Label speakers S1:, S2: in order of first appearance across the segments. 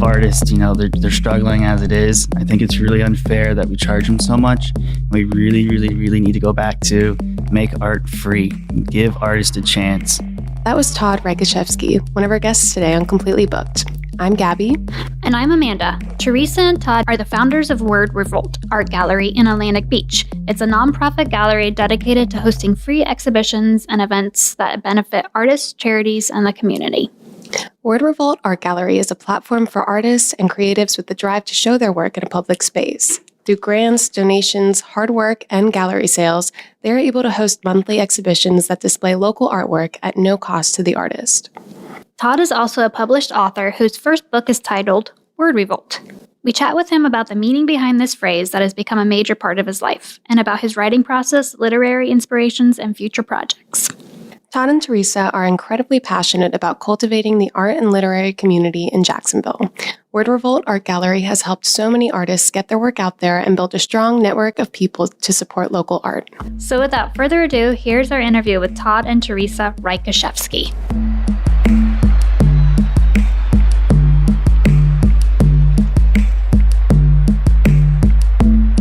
S1: artists, they're struggling as it is. I think it's really unfair that we charge them so much. We really, really, really need to go back to make art free. Give artists a chance.
S2: That was Todd Rykaczewski, one of our guests today on Completely Booked. I'm Gabby.
S3: And I'm Amanda. Theresa and Todd are the founders of Word Revolt Art Gallery in Atlantic Beach. It's a nonprofit gallery dedicated to hosting free exhibitions and events that benefit artists, charities, and the community.
S2: Word Revolt Art Gallery is a platform for artists and creatives with the drive to show their work in a public space. Through grants, donations, hard work, and gallery sales, they are able to host monthly exhibitions that display local artwork at no cost to the artist.
S3: Todd is also a published author whose first book is titled Word Revolt. We chat with him about the meaning behind this phrase that has become a major part of his life, and about his writing process, literary inspirations, and future projects.
S2: Todd and Theresa are incredibly passionate about cultivating the art and literary community in Jacksonville. Word Revolt Art Gallery has helped so many artists get their work out there and build a strong network of people to support local art.
S3: So without further ado, here's our interview with Todd and Theresa Rykaczewski.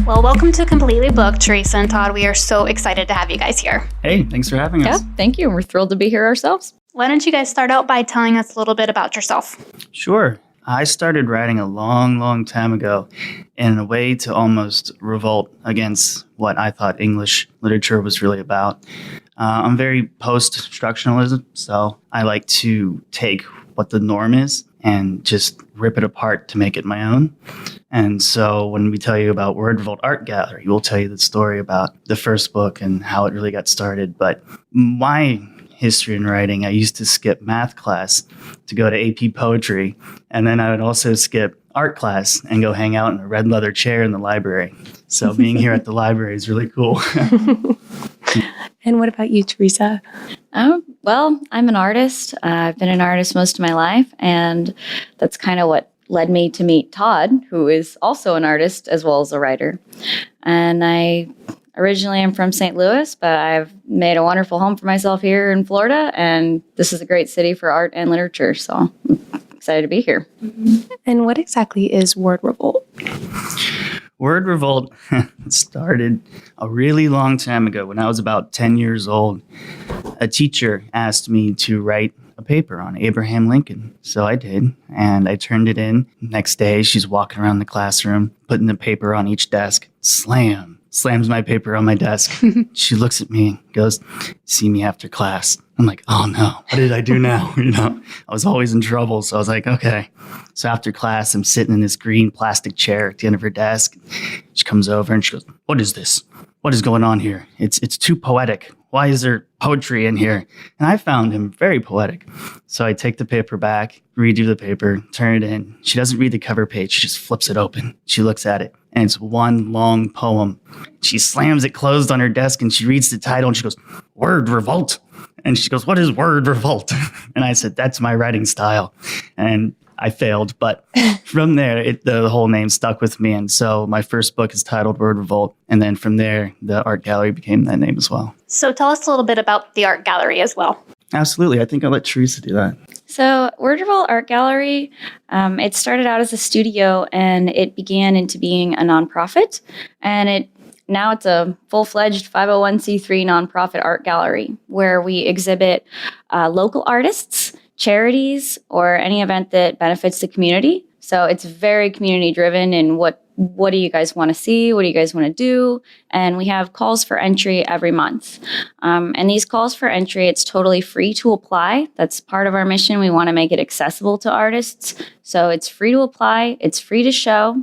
S3: Well, welcome to Completely Booked, Theresa and Todd. We are so excited to have you guys here.
S1: Hey, thanks for having us.
S4: Yeah, thank you. We're thrilled to be here ourselves.
S3: Why don't you guys start out by telling us a little bit about yourself?
S1: Sure. I started writing a long, long time ago in a way to almost revolt against what I thought English literature was really about. I'm very post-structuralism, so I like to take what the norm is and just rip it apart to make it my own. And so when we tell you about Word Revolt Art Gallery, we'll tell you the story about the first book and how it really got started. But my history in writing, I used to skip math class to go to AP Poetry. And then I would also skip art class and go hang out in a red leather chair in the library. So being here at the library is really cool.
S2: And what about you, Theresa?
S4: Well, I'm an artist. I've been an artist most of my life, and that's kind of what led me to meet Todd, who is also an artist as well as a writer. And I originally am from St. Louis, but I've made a wonderful home for myself here in Florida, and this is a great city for art and literature, so I'm excited to be here.
S2: And what exactly is Word Revolt?
S1: Word Revolt started a really long time ago when I was about 10 years old. A teacher asked me to write a paper on Abraham Lincoln. So I did, and I turned it in. Next day, she's walking around the classroom, putting the paper on each desk. Slams my paper on my desk. She looks at me and goes, "See me after class." I'm like, "Oh no, what did I do now?" I was always in trouble. So I was like, okay. So after class, I'm sitting in this green plastic chair at the end of her desk. She comes over and she goes, "What is this? What is going on here? It's too poetic. Why is there poetry in here?" And I found him very poetic. So I take the paper back, redo the paper, turn it in. She doesn't read the cover page. She just flips it open. She looks at it, and it's one long poem. She slams it closed on her desk, and she reads the title, and she goes, "Word Revolt." And she goes, "What is Word Revolt?" And I said, "That's my writing style." And I failed, but from there, the whole name stuck with me. And so my first book is titled Word Revolt. And then from there, the art gallery became that name as well.
S3: So tell us a little bit about the art gallery as well.
S1: Absolutely. I think I'll let Theresa do that.
S4: So Word Revolt Art Gallery, it started out as a studio, and it began into being a nonprofit. And now it's a full-fledged 501c3 nonprofit art gallery where we exhibit local artists, charities, or any event that benefits the community. So it's very community-driven in what do you guys want to see? What do you guys want to do? And we have calls for entry every month. And these calls for entry, it's totally free to apply. That's part of our mission. We want to make it accessible to artists. So it's free to apply. It's free to show.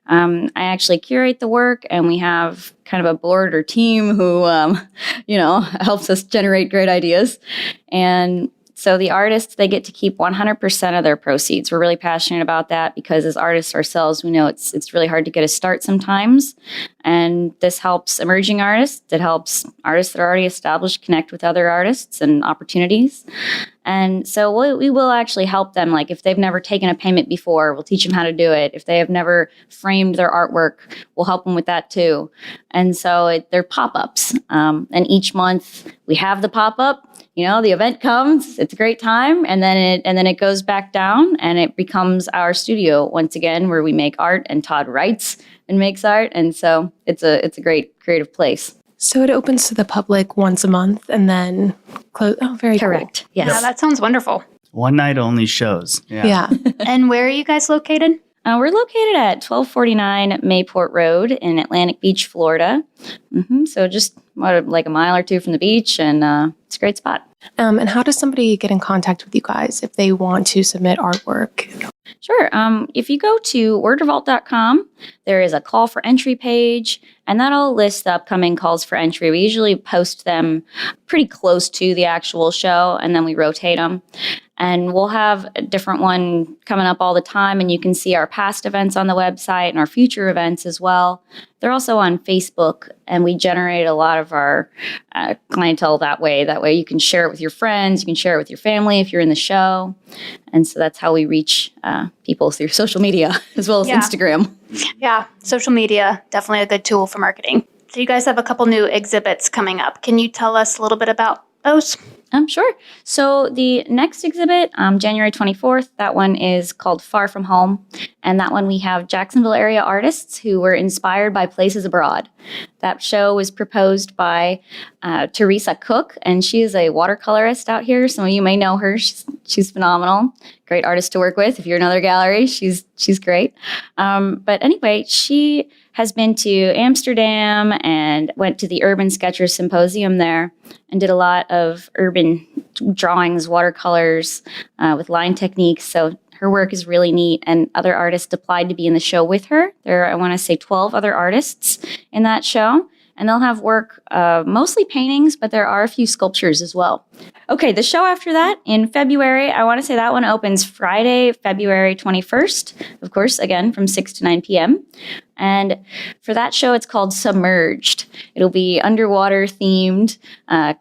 S4: I actually curate the work, and we have kind of a board or team who, helps us generate great ideas. And so the artists, they get to keep 100% of their proceeds. We're really passionate about that because as artists ourselves, we know it's really hard to get a start sometimes. And this helps emerging artists. It helps artists that are already established connect with other artists and opportunities. And so we will actually help them. Like if they've never taken a payment before, we'll teach them how to do it. If they have never framed their artwork, we'll help them with that too. And so they're pop-ups. And each month we have the pop-up. the event comes, it's a great time, and then it goes back down, and it becomes our studio once again, where we make art, and Todd writes and makes art, and so it's a great creative place.
S2: So it opens to the public once a month and then close. Oh, very
S4: Correct.
S2: Cool.
S4: Yes.
S3: Yeah, that sounds wonderful.
S1: One night only shows.
S2: Yeah.
S3: And where are you guys located?
S4: We're located at 1249 Mayport Road in Atlantic Beach, Florida. So just like a mile or two from the beach, and it's a great spot.
S2: And how does somebody get in contact with you guys if they want to submit artwork?
S4: Sure. If you go to wordrevolt.com, there is a call for entry page, and that'll list the upcoming calls for entry. We usually post them pretty close to the actual show, and then we rotate them. And we'll have a different one coming up all the time, and you can see our past events on the website and our future events as well. They're also on Facebook, and we generate a lot of our clientele that way. That way you can share it with your friends, you can share it with your family if you're in the show. And so that's how we reach people through social media as well as Instagram.
S3: Yeah, social media, definitely a good tool for marketing. So you guys have a couple new exhibits coming up. Can you tell us a little bit about those?
S4: Sure. So the next exhibit, January 24th, that one is called Far From Home. And that one we have Jacksonville area artists who were inspired by places abroad. That show was proposed by Theresa Cook, and she is a watercolorist out here. Some of you may know her. She's phenomenal. Great artist to work with. If you're in another gallery, she's great. But anyway, she has been to Amsterdam and went to the Urban Sketchers Symposium there and did a lot of urban drawings, watercolors with line techniques. So her work is really neat, and other artists applied to be in the show with her. There are, I want to say, 12 other artists in that show, and they'll have work, mostly paintings, but there are a few sculptures as well. Okay, the show after that in February, I want to say that one opens Friday, February 21st, of course, again, from 6 to 9 p.m. And for that show, it's called Submerged. It'll be underwater themed,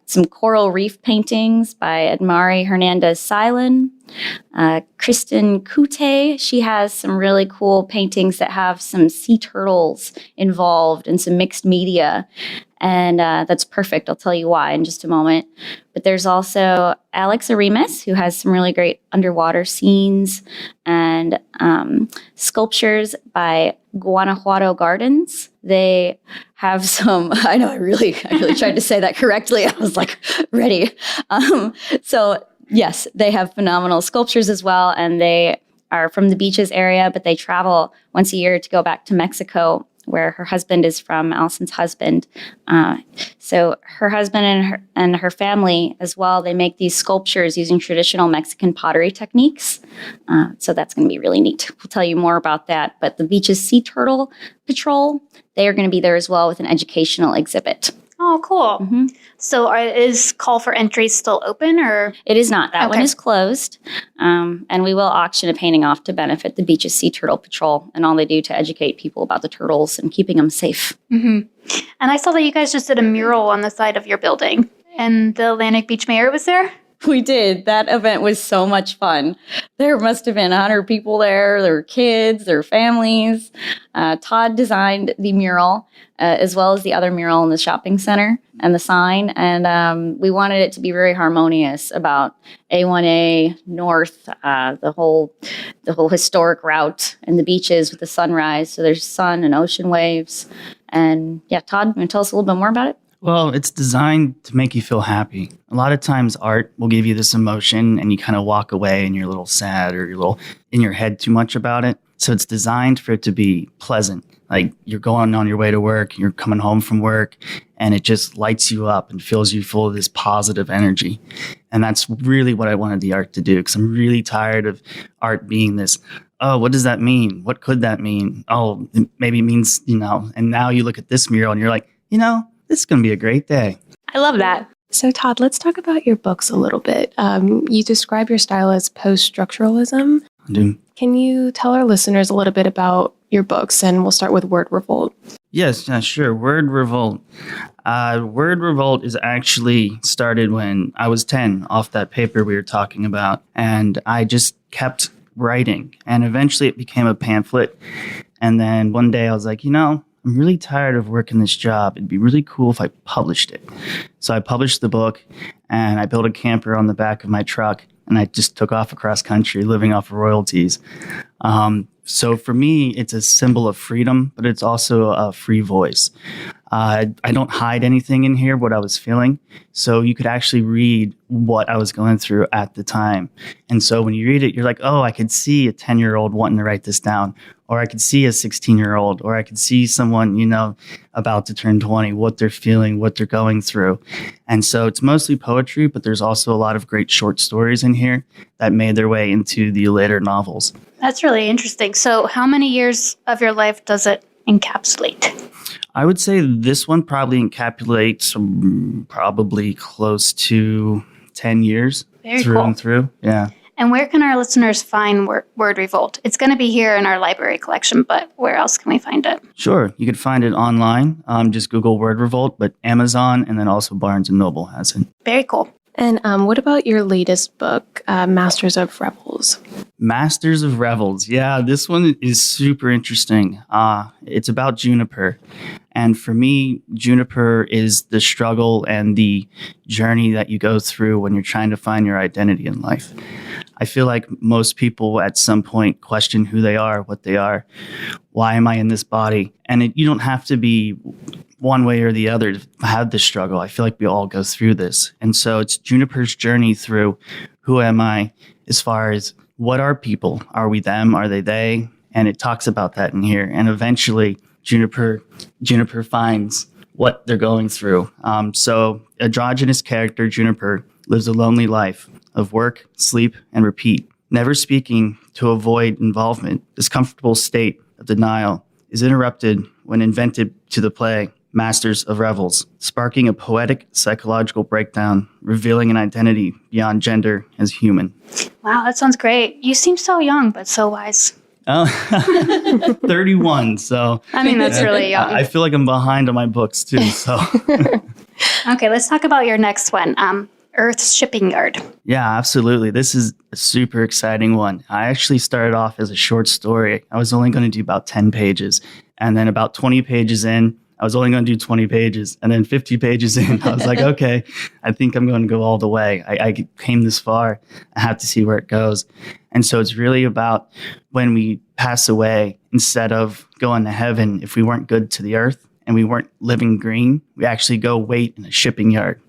S4: some coral reef paintings by Edmari Hernandez-Silin. Kristen Kute, she has some really cool paintings that have some sea turtles involved and some mixed media. And that's perfect. I'll tell you why in just a moment. But there's also Alex Arimas, who has some really great underwater scenes, and sculptures by Guanajuato Gardens. They have some, I know, I really tried to say that correctly. I was like, ready. So yes, they have phenomenal sculptures as well. And they are from the beaches area, but they travel once a year to go back to Mexico, where her husband is from, Allison's husband. So her husband and her family as well, they make these sculptures using traditional Mexican pottery techniques. So that's going to be really neat. We'll tell you more about that. But the Beach's Sea Turtle Patrol, they are going to be there as well with an educational exhibit.
S3: Oh, cool.
S4: Mm-hmm.
S3: So is call for entry still open, or?
S4: It is not. That one is closed. And we will auction a painting off to benefit the Beach's Sea Turtle Patrol and all they do to educate people about the turtles and keeping them safe.
S3: Mm-hmm. And I saw that you guys just did a mural on the side of your building, and the Atlantic Beach mayor was there?
S4: We did. That event was so much fun. There must have been 100 people there. There were kids, there were families. Todd designed the mural, as well as the other mural in the shopping center and the sign. And we wanted it to be very harmonious about A1A North, the whole historic route and the beaches with the sunrise. So there's sun and ocean waves. And yeah, Todd, you want to tell us a little bit more about it?
S1: Well, it's designed to make you feel happy. A lot of times art will give you this emotion and you kind of walk away and you're a little sad or you're a little in your head too much about it. So it's designed for it to be pleasant. Like you're going on your way to work, you're coming home from work, and it just lights you up and fills you full of this positive energy. And that's really what I wanted the art to do, because I'm really tired of art being this, oh, what does that mean? What could that mean? Oh, it maybe means, and now you look at this mural and you're like, this is going to be a great day.
S3: I love that.
S2: So Todd, let's talk about your books a little bit. You describe your style as post-structuralism.
S1: I do.
S2: Can you tell our listeners a little bit about your books? And we'll start with Word Revolt.
S1: Yes, sure. Word Revolt. Word Revolt is actually started when I was 10, off that paper we were talking about. And I just kept writing. And eventually it became a pamphlet. And then one day I was like, I'm I'm really tired of working this job. It'd be really cool if I published it. So I published the book, and I built a camper on the back of my truck, and I just took off across country living off of royalties. So for me, it's a symbol of freedom, but it's also a free voice. I don't hide anything in here, what I was feeling. So you could actually read what I was going through at the time. And so when you read it, you're like, oh, I could see a 10-year-old wanting to write this down. Or I could see a 16-year-old, or I could see someone, about to turn 20, what they're feeling, what they're going through. And so it's mostly poetry, but there's also a lot of great short stories in here that made their way into the later novels.
S3: That's really interesting. So how many years of your life does it encapsulate?
S1: I would say this one probably encapsulates probably close to 10 years.
S3: Very
S1: through
S3: cool.
S1: and through. Yeah.
S3: And where can our listeners find Word Revolt? It's going to be here in our library collection, but where else can we find it?
S1: Sure. You could find it online. Just Google Word Revolt, but Amazon and then also Barnes & Noble has it.
S3: Very cool.
S2: And what about your latest book, Masters of Revels?
S1: Masters of Revels. Yeah, this one is super interesting. It's about Juniper. And for me, Juniper is the struggle and the journey that you go through when you're trying to find your identity in life. I feel like most people at some point question who they are, what they are. Why am I in this body? And you don't have to be one way or the other to have this struggle. I feel like we all go through this. And so it's Juniper's journey through who am I as far as what are people? Are we them? Are they? And it talks about that in here. And eventually Juniper finds what they're going through. So androgynous character Juniper lives a lonely life of work, sleep, and repeat, never speaking to avoid involvement. This comfortable state of denial is interrupted when invented to the play Masters of Revels, sparking a poetic psychological breakdown, revealing an identity beyond gender as human.
S3: Wow, that sounds great. You seem so young, but so wise.
S1: 31, so...
S3: I mean, that's really young.
S1: I feel like I'm behind on my books, too, so...
S3: Okay, let's talk about your next one, Earth's Shipping Yard.
S1: Yeah, absolutely. This is a super exciting one. I actually started off as a short story. I was only going to do about 10 pages. And then about 20 pages in, I was only going to do 20 pages. And then 50 pages in, I was like, okay, I think I'm going to go all the way. I came this far. I have to see where it goes. And so it's really about when we pass away, instead of going to heaven, if we weren't good to the earth and we weren't living green, we actually go wait in a shipping yard.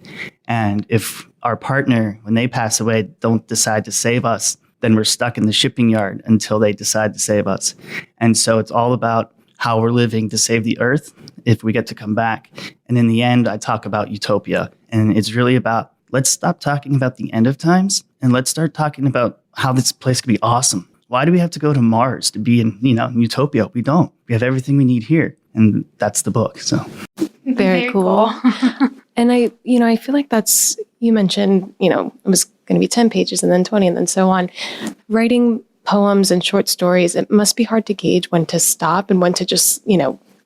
S1: And if our partner, when they pass away, don't decide to save us, then we're stuck in the shipping yard until they decide to save us. And so it's all about how we're living to save the earth if we get to come back. And in the end, I talk about utopia. And it's really about, let's stop talking about the end of times and let's start talking about how this place could be awesome. Why do we have to go to Mars to be in utopia? We don't. We have everything we need here. And that's the book. So
S2: Very cool. And I feel like that's, you mentioned, it was going to be 10 pages and then 20 and then so on. Writing poems and short stories, it must be hard to gauge when to stop and when to just,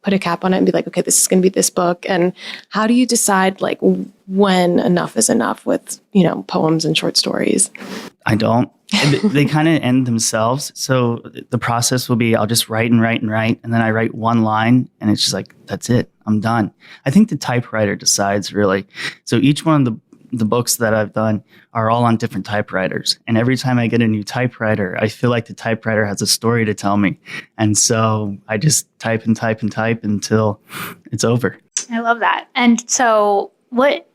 S2: put a cap on it and be like, okay, this is going to be this book. And how do you decide when enough is enough with, poems and short stories?
S1: I don't. They kind of end themselves. So the process will be, I'll just write and write and write. And then I write one line and it's just like, that's it. I'm done. I think the typewriter decides really. So each one of the books that I've done are all on different typewriters. And every time I get a new typewriter, I feel like the typewriter has a story to tell me. And so I just type and type and type until it's over.
S3: I love that. And so what,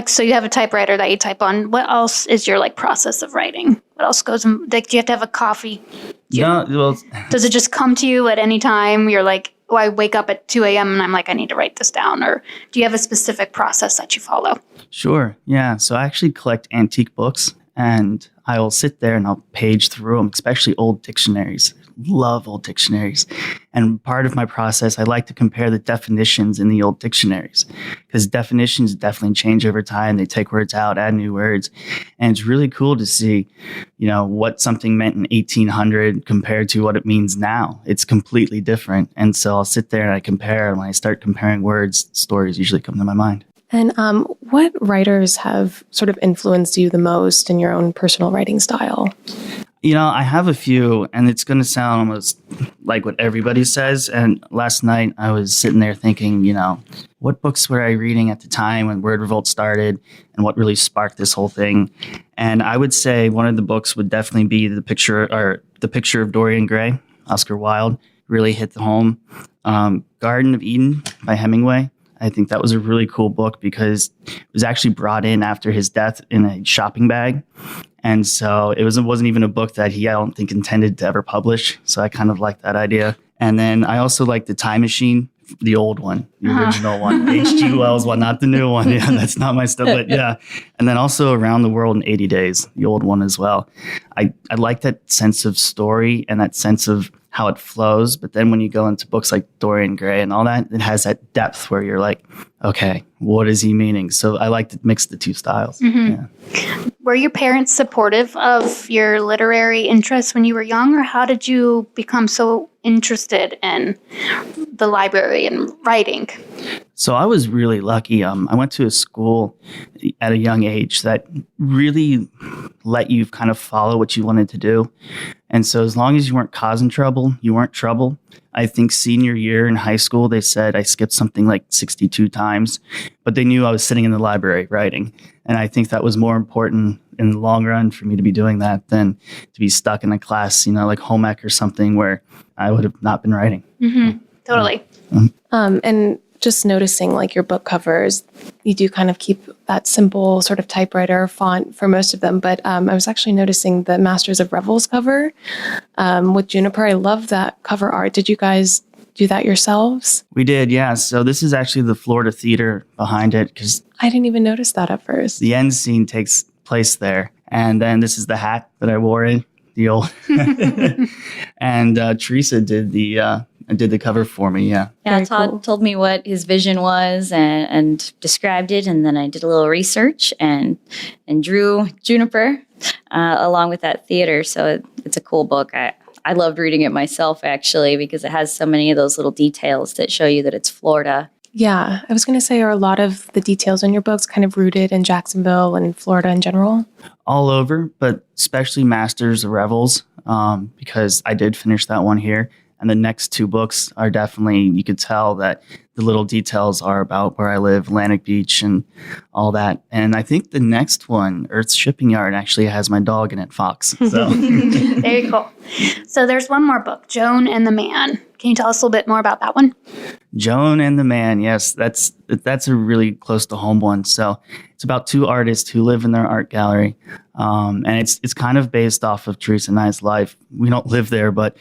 S3: so you have a typewriter that you type on. What else is your process of writing? What else goes in? Do you have to have a coffee? Does it just come to you at any time? You're like, oh, I wake up at 2 a.m. and I'm like, I need to write this down. Or do you have a specific process that you follow?
S1: Sure. Yeah. So I actually collect antique books and I will sit there and I'll page through them, especially old dictionaries. Love old dictionaries. And part of my process, I like to compare the definitions in the old dictionaries because definitions definitely change over time. They take words out, add new words. And it's really cool to see, what something meant in 1800 compared to what it means now. It's completely different. And so I'll sit there and I compare. And when I start comparing words, stories usually come to my mind.
S2: And what writers have sort of influenced you the most in your own personal writing style?
S1: I have a few, and it's going to sound almost like what everybody says. And last night I was sitting there thinking, what books were I reading at the time when Word Revolt started and what really sparked this whole thing? And I would say one of the books would definitely be The Picture of Dorian Gray, Oscar Wilde, really hit the home. Garden of Eden by Hemingway. I think that was a really cool book because it was actually brought in after his death in a shopping bag. And so it wasn't even a book that I don't think, intended to ever publish. So I kind of like that idea. And then I also like The Time Machine, the old one, the original one, H.G. Wells one, not the new one. Yeah, that's not my stuff, but yeah. And then also Around the World in 80 Days, the old one as well. I like that sense of story and that sense of how it flows. But then when you go into books like Dorian Gray and all that, it has that depth where you're like, okay, what is he meaning? So I like to mix the two styles. Yeah.
S3: Were your parents supportive of your literary interests when you were young, or how did you become so interested in the library and writing?
S1: So I was really lucky. I went to a school at a young age that really let you kind of follow what you wanted to do. And so as long as you weren't causing trouble, you weren't trouble. I think senior year in high school, they said I skipped something like 62 times, but they knew I was sitting in the library writing. And I think that was more important in the long run for me to be doing that than to be stuck in a class, like home ec or something where I would have not been writing.
S3: Mm-hmm. Totally.
S2: And just noticing like your book covers, you do kind of keep that simple sort of typewriter font for most of them. But I was actually noticing the Masters of Revels cover with Juniper. I love that cover art. Did you guys do that yourselves?
S1: We did, yeah. So this is actually the Florida Theater behind it because
S2: I didn't even notice that at first.
S1: the end scene takes place there. And then this is the hat that I wore in, the old. And Theresa did the cover for me, yeah.
S4: Yeah,
S2: Very
S4: Todd
S2: cool.
S4: told me what his vision was and described it, and then I did a little research and drew Juniper along with that theater. So it's a cool book. I loved reading it myself, actually, because it has so many of those little details that show you that it's Florida.
S2: Yeah, I was going to say, are a lot of the details in your books kind of rooted in Jacksonville and Florida in general?
S1: All over, but especially Masters of Revels, because I did finish that one here. And the next two books are definitely, you could tell that the little details are about where I live, Atlantic Beach and all that. And I think the next one, Earth's Shipping Yard, actually has my dog in it, Fox. So
S3: Very cool. So there's one more book, Joan and the Man. Can you tell us a little bit more about that one?
S1: Joan and the Man, yes, that's a really close to home one. So it's about two artists who live in their art gallery. And it's kind of based off of Theresa and I's life. We don't live there, but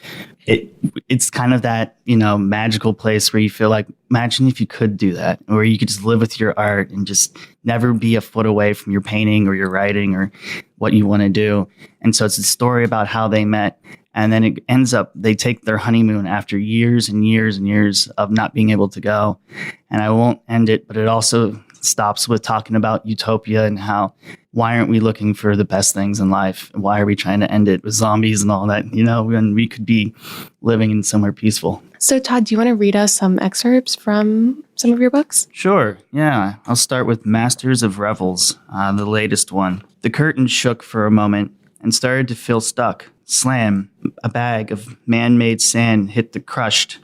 S1: it's kind of that, magical place where you feel like, imagine if you could do that, or you could just live with your art and just never be a foot away from your painting or your writing or what you want to do. And so it's a story about how they met. And then it ends up, they take their honeymoon after years and years and years of not being able to go. And I won't end it, but it also stops with talking about utopia and how, why aren't we looking for the best things in life? Why are we trying to end it with zombies and all that, when we could be living in somewhere peaceful?
S2: So Todd, do you want to read us some excerpts from some of your books?
S1: Sure, yeah. I'll start with Masters of Revels, the latest one. The curtain shook for a moment and started to feel stuck. Slam, a bag of man-made sand hit the crushed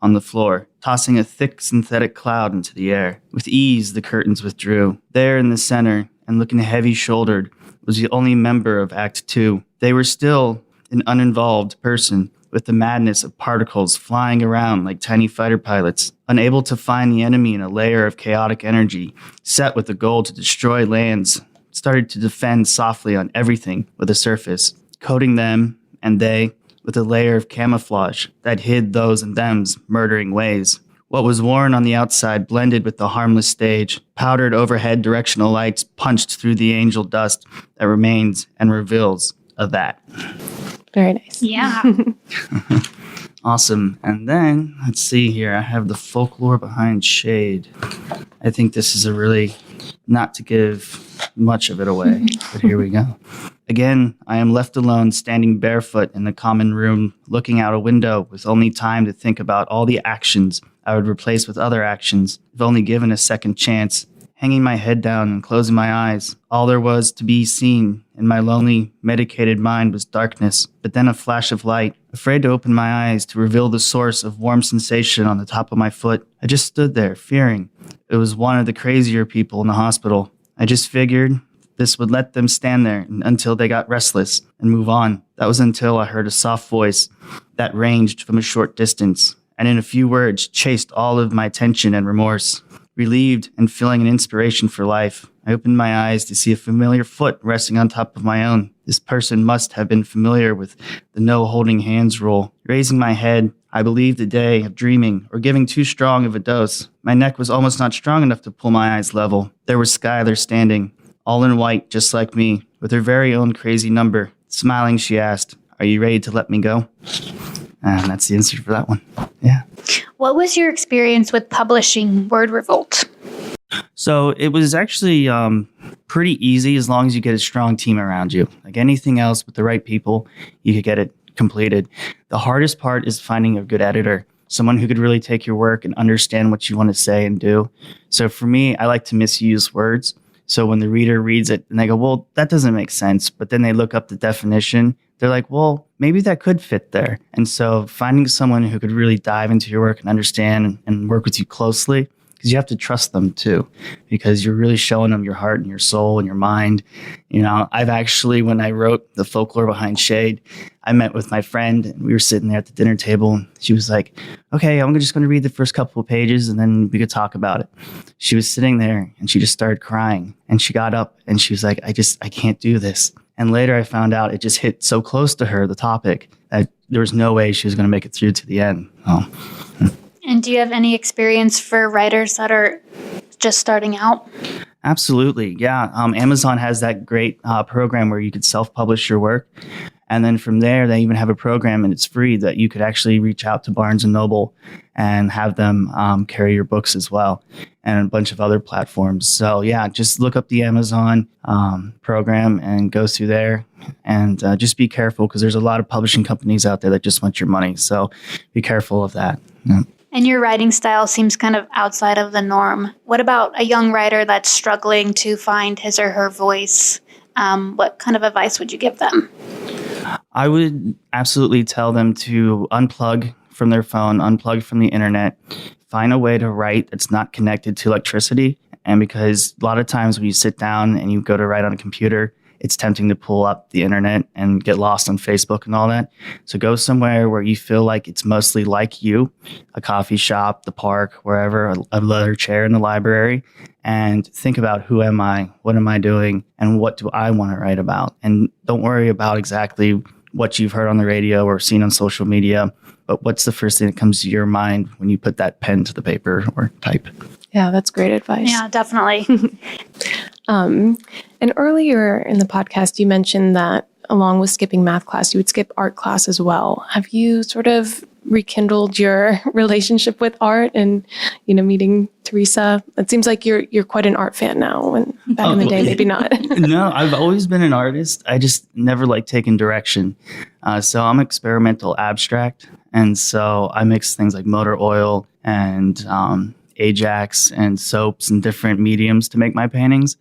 S1: on the floor, tossing a thick synthetic cloud into the air. With ease, the curtains withdrew. There in the center, and looking heavy-shouldered, was the only member of Act 2. They were still an uninvolved person, with the madness of particles flying around like tiny fighter pilots, unable to find the enemy in a layer of chaotic energy, set with the goal to destroy lands, started to defend softly on everything with a surface, coating them and they with a layer of camouflage that hid those and them's murdering ways. What was worn on the outside blended with the harmless stage. Powdered overhead directional lights punched through the angel dust that remains and reveals of that.
S2: Very nice.
S3: Yeah.
S1: Awesome. And then, let's see here. I have the folklore behind shade. I think this is a really, not to give much of it away, but here we go. Again, I am left alone, standing barefoot in the common room, looking out a window with only time to think about all the actions I would replace with other actions, if only given a second chance. hanging my head down and closing my eyes. All there was to be seen in my lonely, medicated mind was darkness, but then a flash of light. Afraid to open my eyes to reveal the source of warm sensation on the top of my foot, I just stood there, fearing. It was one of the crazier people in the hospital. I just figured this would let them stand there until they got restless and move on. That was until I heard a soft voice that ranged from a short distance, and in a few words chased all of my tension and remorse. Relieved and feeling an inspiration for life, I opened my eyes to see a familiar foot resting on top of my own. This person must have been familiar with the no holding hands rule. Raising my head, I believed the day of dreaming or giving too strong of a dose. My neck was almost not strong enough to pull my eyes level. There was Skylar standing, all in white, just like me, with her very own crazy number. Smiling, she asked, "Are you ready to let me go?" And that's the answer for that one. Yeah.
S3: What was your experience with publishing Word Revolt?
S1: So it was actually pretty easy as long as you get a strong team around you. Like anything else with the right people, you could get it completed. The hardest part is finding a good editor, someone who could really take your work and understand what you want to say and do. So for me, I like to misuse words. So when the reader reads it and they go, well, that doesn't make sense, but then they look up the definition, they're like, well, maybe that could fit there. And so finding someone who could really dive into your work and understand and work with you closely, because you have to trust them too, because you're really showing them your heart and your soul and your mind. You know, I've actually, when I wrote the folklore behind Shade, I met with my friend and we were sitting there at the dinner table and she was like, okay, I'm just going to read the first couple of pages and then we could talk about it. She was sitting there and she just started crying and she got up and she was like, I can't do this. And later I found out it just hit so close to her, the topic, that there was no way she was going to make it through to the end.
S3: And do you have any experience for writers that are just starting out?
S1: Absolutely. Yeah. Amazon has that great program where you could self-publish your work. And then from there, they even have a program, and it's free, that you could actually reach out to Barnes & Noble and have them carry your books as well, and a bunch of other platforms. So yeah, just look up the Amazon program and go through there. And just be careful, because there's a lot of publishing companies out there that just want your money. So be careful of that. Yeah.
S3: And your writing style seems kind of outside of the norm. What about a young writer that's struggling to find his or her voice? What kind of advice would you give them?
S1: I would absolutely tell them to unplug from their phone, unplug from the internet, find a way to write that's not connected to electricity. And because a lot of times when you sit down and you go to write on a computer, it's tempting to pull up the internet and get lost on Facebook and all that. So go somewhere where you feel like it's mostly like you, a coffee shop, the park, wherever, a leather chair in the library, and think about, who am I? What am I doing? And what do I want to write about? And don't worry about exactly what you've heard on the radio or seen on social media, but what's the first thing that comes to your mind when you put that pen to the paper or type?
S2: Yeah, that's great advice.
S3: Yeah, definitely.
S2: And earlier in the podcast, you mentioned that along with skipping math class, you would skip art class as well. Have you sort of rekindled your relationship with art and, meeting Theresa? It seems like you're quite an art fan now, and back in the day, maybe not.
S1: No, I've always been an artist. I just never like taking direction. So I'm experimental abstract. And so I mix things like motor oil and Ajax and soaps and different mediums to make my paintings.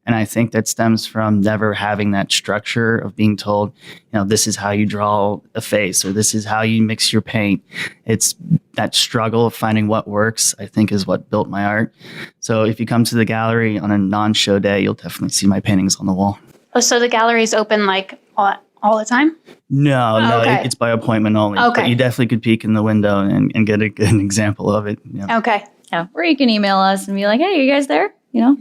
S1: And I think that stems from never having that structure of being told, this is how you draw a face, or this is how you mix your paint. It's that struggle of finding what works, I think, is what built my art. So if you come to the gallery on a non-show day, you'll definitely see my paintings on the wall.
S3: Oh, so the gallery's open like all the time?
S1: No,
S3: okay.
S1: It's by appointment only.
S3: Okay.
S1: But you definitely could peek in the window and get an example of it.
S3: Okay.
S4: Yeah, or you can email us and be like, hey, you guys there? Yeah.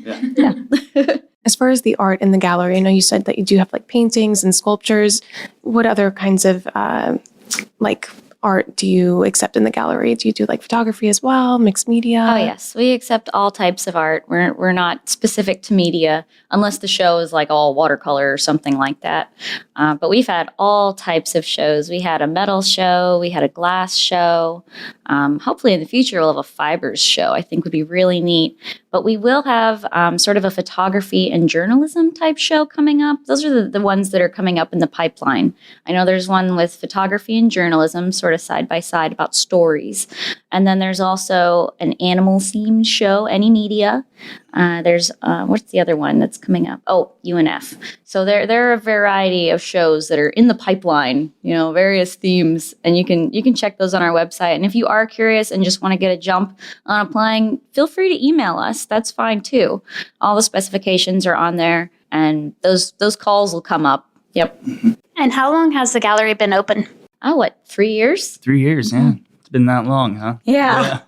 S2: As far as the art in the gallery, I know you said that you do have like paintings and sculptures. What other kinds of art do you accept in the gallery? Do you do like photography as well, mixed media?
S4: Oh, yes. We accept all types of art. We're not specific to media, unless the show is like all watercolor or something like that. But we've had all types of shows. We had a metal show. We had a glass show. Hopefully in the future, we'll have a fibers show. I think would be really neat. But we will have sort of a photography and journalism type show coming up. Those are the ones that are coming up in the pipeline. I know there's one with photography and journalism sort of side by side about stories. And then there's also an animal themed show, Any Media. There's what's the other one that's coming up? Oh, UNF. So there are a variety of shows that are in the pipeline, various themes, and you can check those on our website. And if you are curious and just want to get a jump on applying, feel free to email us. That's fine too. All the specifications are on there, and those calls will come up. Yep.
S3: And how long has the gallery been open?
S4: 3 years?
S1: 3 years, yeah. It's been that long, huh?
S4: Yeah.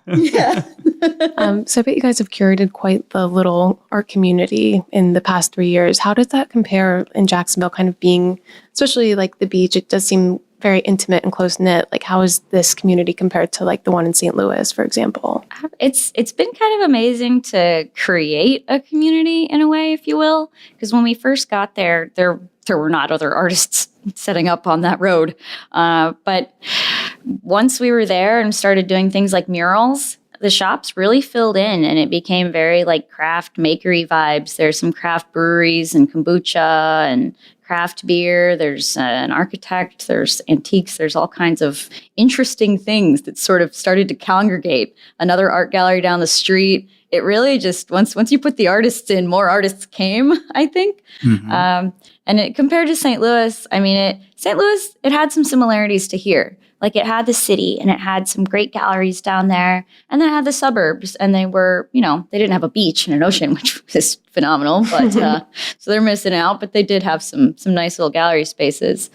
S2: So I bet you guys have curated quite the little art community in the past 3 years. How does that compare in Jacksonville, kind of being, especially like the beach, it does seem very intimate and close-knit. Like, how is this community compared to like the one in St. Louis, for example?
S4: It's been kind of amazing to create a community in a way, if you will, because when we first got there were not other artists setting up on that road. But once we were there and started doing things like murals, the shops really filled in, and it became very like craft makery vibes. There's some craft breweries and kombucha and craft beer. There's an architect. There's antiques. There's all kinds of interesting things that sort of started to congregate. Another art gallery down the street. It really just, once you put the artists in, more artists came, I think. Mm-hmm. And compared to St. Louis, St. Louis, it had some similarities to here. Like, it had the city, and it had some great galleries down there, and then it had the suburbs, and they were, they didn't have a beach and an ocean, which is phenomenal, but so they're missing out, but they did have some nice little gallery spaces.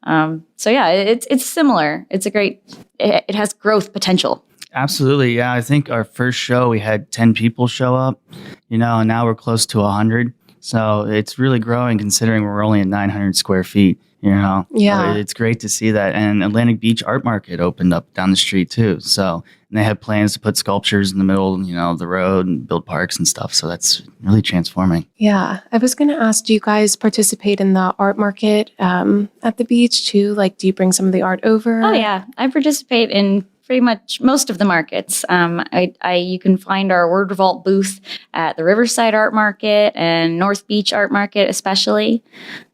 S4: So yeah, it's similar. It's it has growth potential.
S1: Absolutely, yeah. I think our first show, we had 10 people show up, and now we're close to 100. So it's really growing considering we're only at 900 square feet. Yeah. It's great to see that. And Atlantic Beach Art Market opened up down the street too. So they have plans to put sculptures in the middle, of the road and build parks and stuff. So that's really transforming.
S2: Yeah. I was going to ask, do you guys participate in the art market at the beach too? Like, do you bring some of the art over?
S4: Oh, yeah. I participate in pretty much most of the markets. You can find our Word Revolt booth at the Riverside Art Market and North Beach Art Market especially.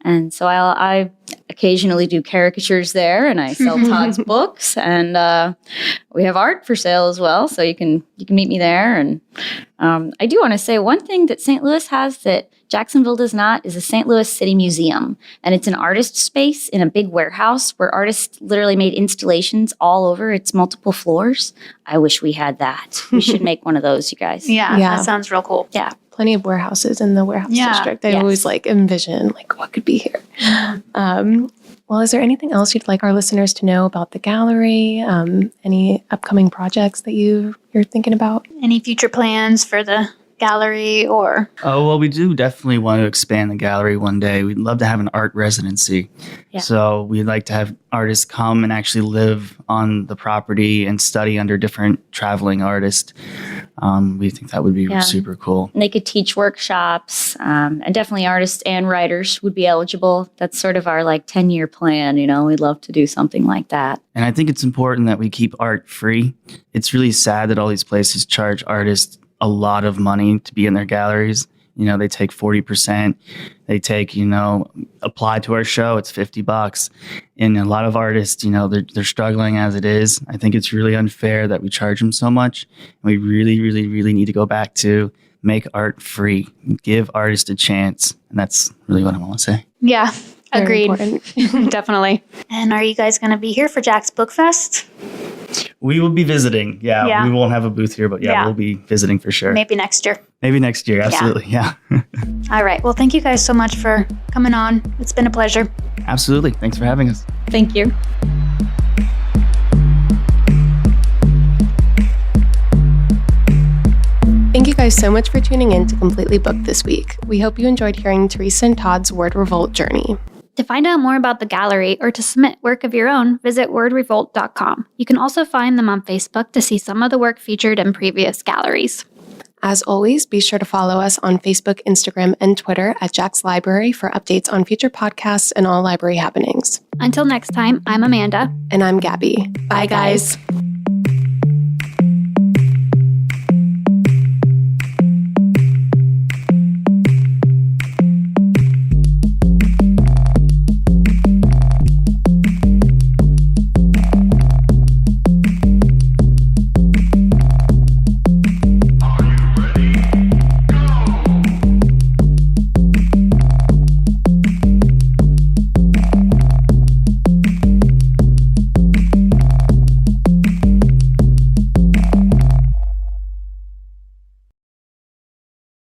S4: And so I occasionally do caricatures there, and I sell Todd's books, and we have art for sale as well. So you can meet me there. And I do want to say one thing that St. Louis has that Jacksonville does not is a St. Louis City Museum. And it's an artist space in a big warehouse where artists literally made installations all over its multiple floors. I wish we had that. We should make one of those, you guys.
S3: Yeah, that sounds real cool.
S4: Yeah.
S2: Plenty of warehouses in the warehouse district. I always envision what could be here. Well, is there anything else you'd like our listeners to know about the gallery? Any upcoming projects that you're thinking about?
S3: Any future plans for the gallery or?
S1: Oh, well, we do definitely want to expand the gallery one day. We'd love to have an art residency. Yeah. So we'd like to have artists come and actually live on the property and study under different traveling artists. We think that would be super cool.
S4: And they could teach workshops, and definitely artists and writers would be eligible. That's sort of our 10-year plan. We'd love to do something like that.
S1: And I think it's important that we keep art free. It's really sad that all these places charge artists a lot of money to be in their galleries. They take 40%. They take, apply to our show, it's $50. And a lot of artists, they're struggling as it is. I think it's really unfair that we charge them so much. And we really, really, really need to go back to make art free, give artists a chance. And that's really what I want to say.
S3: Yeah,
S2: Very
S3: agreed. Definitely. And are you guys going to be here for Jack's Book Fest?
S1: We will be visiting. Yeah. We won't have a booth here, but we'll be visiting for sure.
S3: Maybe next year.
S1: Absolutely. Yeah.
S3: All right. Well, thank you guys so much for coming on. It's been a pleasure.
S1: Absolutely. Thanks for having us.
S4: Thank you.
S2: Thank you guys so much for tuning in to Completely Booked this week. We hope you enjoyed hearing Theresa and Todd's Word Revolt journey.
S3: To find out more about the gallery or to submit work of your own, visit wordrevolt.com. You can also find them on Facebook to see some of the work featured in previous galleries.
S2: As always, be sure to follow us on Facebook, Instagram, and Twitter at Jack's Library for updates on future podcasts and all library happenings.
S3: Until next time, I'm Amanda.
S2: And I'm Gabby. Bye, guys.